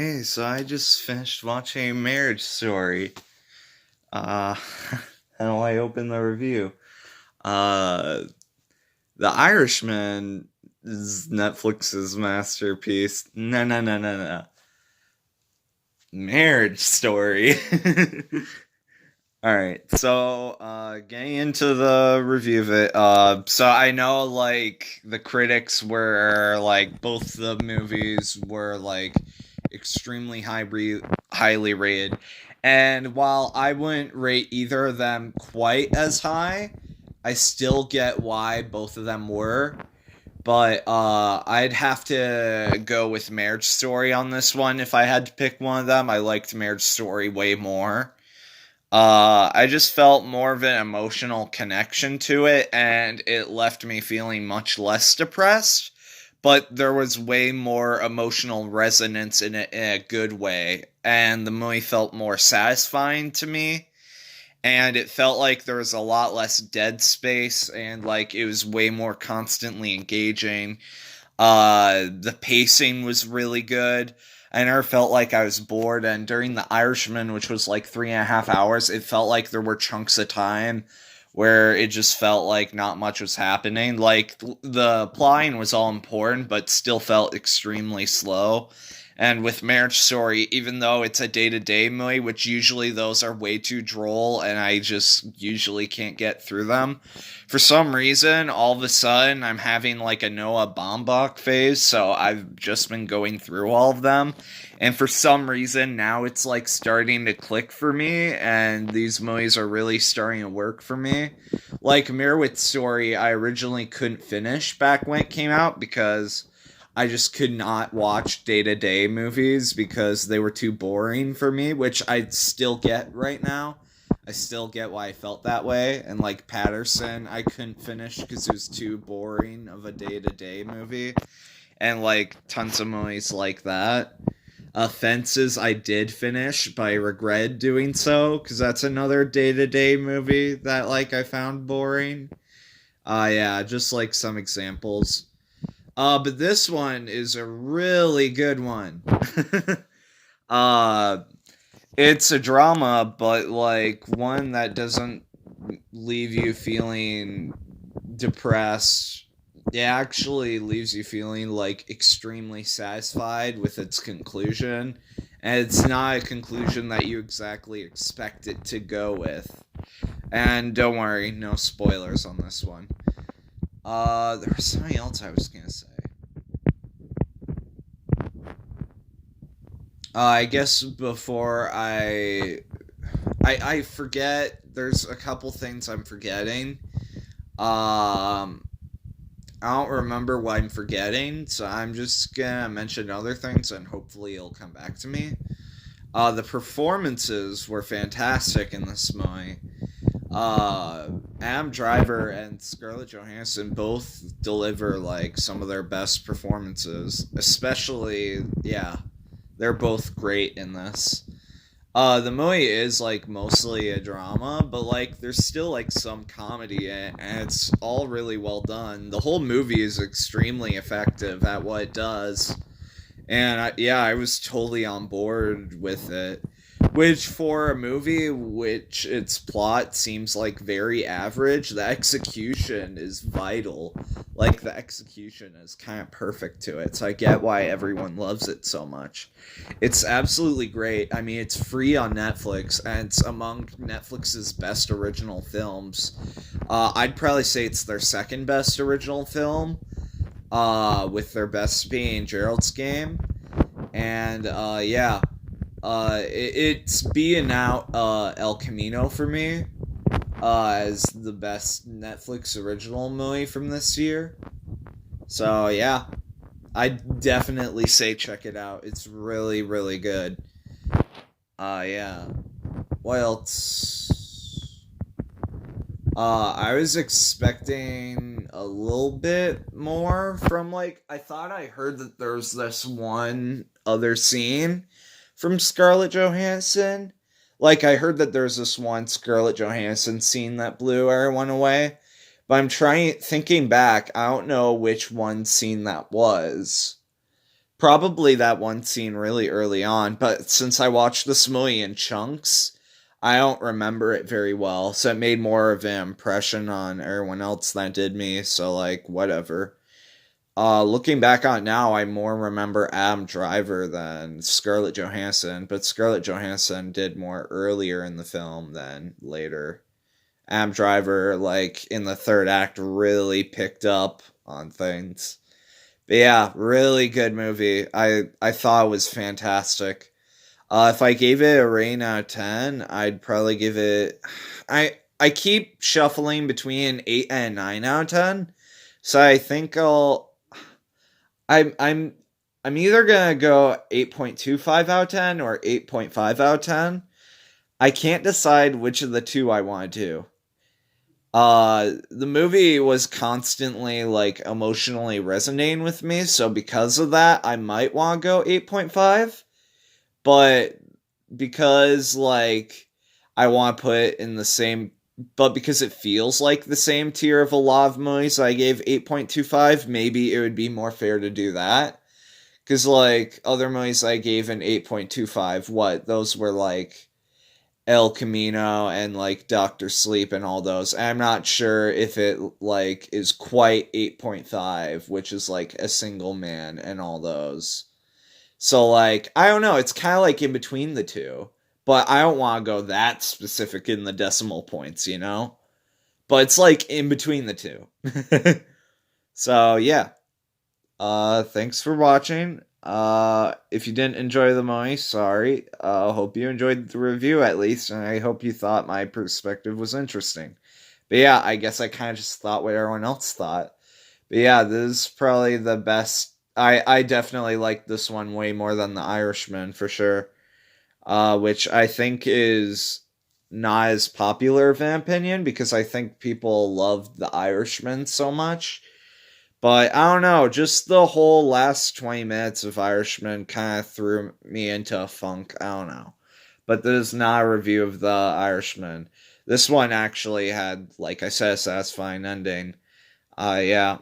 Hey, so I just finished watching Marriage Story. Uh, how do I open the review? Uh, The Irishman is Netflix's masterpiece. No, no, no, no, no. Marriage Story. All right, so getting into the review of it. So I know like the critics were like both the movies were like extremely highly rated, and while I wouldn't rate either of them quite as high, I still get why both of them were. But I'd have to go with Marriage Story on this one if I had to pick one of them. I liked Marriage Story way more. I just felt more of an emotional connection to it, and it left me feeling much less depressed. But there was way more emotional resonance in it in a good way, and the movie felt more satisfying to me. And it felt like there was a lot less dead space, and like it was way more constantly engaging. The pacing was really good. I never felt like I was bored. And during The Irishman, which was like 3.5 hours, it felt like there were chunks of time where it just felt like not much was happening. Like the plotting was all important, but still felt extremely slow. And with Marriage Story, even though it's a day to day movie, which usually those are way too droll and I just usually can't get through them, for some reason, all of a sudden, I'm having like a Noah Baumbach phase, so I've just been going through all of them. And for some reason, now it's like starting to click for me, and these movies are really starting to work for me. Like Mirrorwitz Story, I originally couldn't finish back when it came out because I just could not watch day to day movies because they were too boring for me, which I still get right now. I still get why I felt that way. And like Patterson, I couldn't finish because it was too boring of a day to day movie. And like tons of movies like that. Fences, I did finish, but I regret doing so because that's another day to day movie that like I found boring. Yeah, just like some examples. But this one is a really good one. uh, it's a drama, but like one that doesn't leave you feeling depressed. It actually leaves you feeling like extremely satisfied with its conclusion. And it's not a conclusion that you exactly expect it to go with. And don't worry, no spoilers on this one. There was something else I was gonna say. I guess before I forget. There's a couple things I'm forgetting. Um, I don't remember what I'm forgetting, so I'm just gonna mention other things, and hopefully it'll come back to me. The performances were fantastic in this movie. Adam Driver and Scarlett Johansson both deliver like some of their best performances, especially yeah, they're both great in this. The movie is like mostly a drama, but like there's still like some comedy in it, and it's all really well done. The whole movie is extremely effective at what it does, and yeah, I was totally on board with it. Which for a movie which its plot seems like very average, the execution is vital. Like the execution is kind of perfect to it, so I get why everyone loves it so much. It's absolutely great. I mean, it's free on Netflix, and it's among Netflix's best original films. I'd probably say it's their second best original film, with their best being Gerald's Game. And yeah, it's being out El Camino for me as the best Netflix original movie from this year. So yeah, I definitely say check it out. It's really really good. Yeah. What else? I was expecting a little bit more from like I thought I heard that there's this one other scene from Scarlett Johansson. Like I heard that there's this one Scarlett Johansson scene that blew everyone away, but I'm trying thinking back. I don't know which one scene that was. Probably that one scene really early on, but since I watched this movie in chunks, I don't remember it very well. So it made more of an impression on everyone else than it did me. So like whatever. Looking back on it now, I more remember Adam Driver than Scarlett Johansson, but Scarlett Johansson did more earlier in the film than later. Adam Driver, like in the third act, really picked up on things. But yeah, really good movie. I thought it was fantastic. If I gave it a rating out of 10, I'd probably give it. I keep shuffling between an 8 and a 9 out of 10. So I think I'm I'm I'm either gonna go 8.25 out of 10 or 8.5 out of 10. I can't decide which of the two I want to do. The movie was constantly like emotionally resonating with me, so because of that, I might want to go 8.5, but because like I want to put it in the same, but because it feels like the same tier of a lot of movies I gave 8.25, maybe it would be more fair to do that. Because like other movies I gave an 8.25, what those were like El Camino and like Doctor Sleep and all those. I'm not sure if it like is quite 8.5, which is like A Single Man and all those. So like I don't know, it's kind of like in between the two, but I don't want to go that specific in the decimal points, you know? But it's like in between the two. So yeah, thanks for watching. If you didn't enjoy the movie, sorry. Hope you enjoyed the review at least, and I hope you thought my perspective was interesting. But yeah, I guess I kind of just thought what everyone else thought. But yeah, this is probably the best. I definitely like this one way more than The Irishman for sure. Which I think is not as popular of an opinion because I think people love The Irishman so much. But I don't know, just the whole last 20 minutes of Irishman kind of threw me into a funk. I don't know. But this is not a review of The Irishman. This one actually had, like I said, a satisfying ending. Yeah.